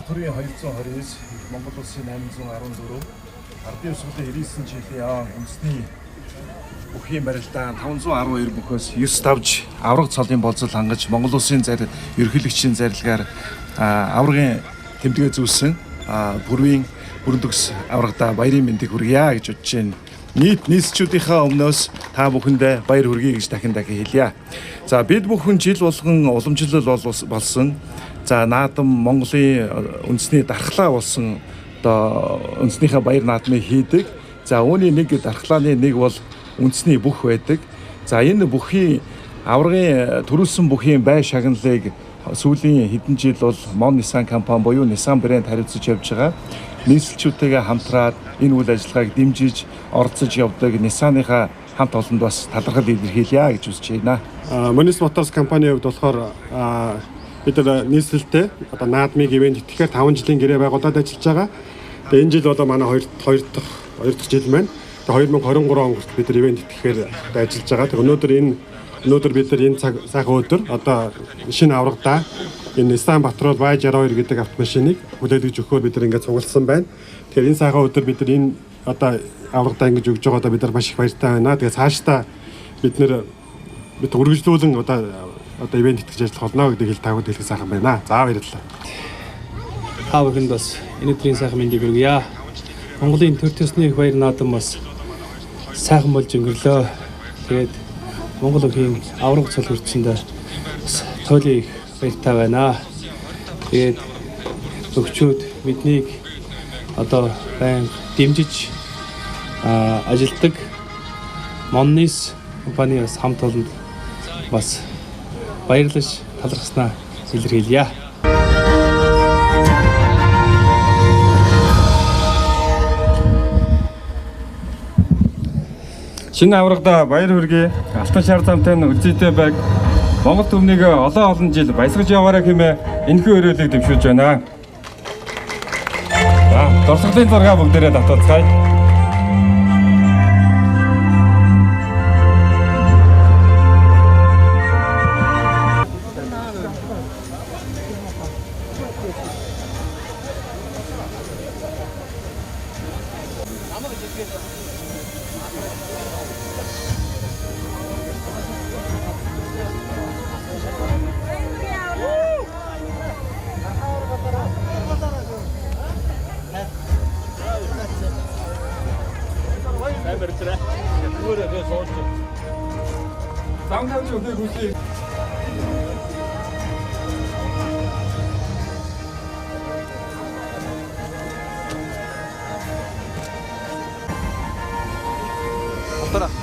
төрийн 229, Монгол Улсын 814, Ардын ёсголын 99 жилийн үндэсний бүхий барилдаан 512 бүхөөс 9 давж авраг цолын болцол хангаж Монгол Улсын ерөнхийлөгчийн зарилгаар аврагын тэмдэглээ зүүлсэн бүрийн бүрдөгс аврагда баярын мэндийг хүргье гэж бодож байна. Нийт нийслэлчүүдийнхээ өмнөөс та бүхэндээ баяр хүргэе гэж дахин хэлье. За бид бүхэн жил болгон уламжлал болсон. За наадам Монголын үндэсний дархлаа болсон үндэснийхээ баяр наадмыг хийдэг. За үүний нэг дархлааны нэг бол үндэсний бүх байдаг. За энэ бүхий аврагын төрүүлсэн бүхий бай шагналыг сүүлийн хэдэн жил бол Mon Nissan компани буюу Nissan брэнд хариуцж явж байгаа. Нийслэлчүүдтэйгээ хамтраад энэ үйл ажиллагааг дэмжиж оролцож явдаг Nissan-ийнхаа хамт олонд бас талархал илэрхийлье гэж үзэж байна. Monis Motors компанийн хувьд болохоор бид нийслэлтэй одоо наадмыг ивент итгэхээр 5 жилийн гэрээ байгуулад ажиллаж байгаа. Тэгээ энэ жил бол манай 2 дахь жил маань. Тэгээ 2023 он хүртэл бид ивент итгэхээр ажиллаж байгаа. Тэгээ өнөөдөр бид энэ сайхан өдөр одоо шинэ аврагдаа энэ Nissan Patrol Y62 гэдэг автомашиныг хүлээлгэж өгөхөөр бид ингээд цугласан байна. Тэгэхээр энэ сайхан өдөр бид энэ одоо аврагдаа ингэж өгж байгаадаа бид нар маш их баяртай байна. Тэгээ цаашдаа бид үргэлжлүүлэн одоо ивент итгэж ажиллах болно гэдэг таагууд хэлэх сайхан байна. За баярлалаа. Та бүхэнд бас энэ өдрийн сайхан мэндийг хүргье. Монголын төр төсний их баяр наадам бас сайхан болж өнгөрлөө. Тэгээд Монгол өвхийн авраг цол хүртсэндээ тойлын их баяртай байна. Тэгээд өгчүүд биднийг одоо байн дэмжиж ажилтдаг Monnis компани бас хамт олонд бас баярлаж талархснаа илэрхийлье. Шинэ аврагда баяр хүргэе. Алтан шар замтай нь үзийтэй байг Монгол төмнийг олон жил баясгаж яваарай хэмээн энэхүү өрөөлийг дэвшүүлж байна. За, дурсгалын зураг бүгдээрээ татуулцгаая. Алтара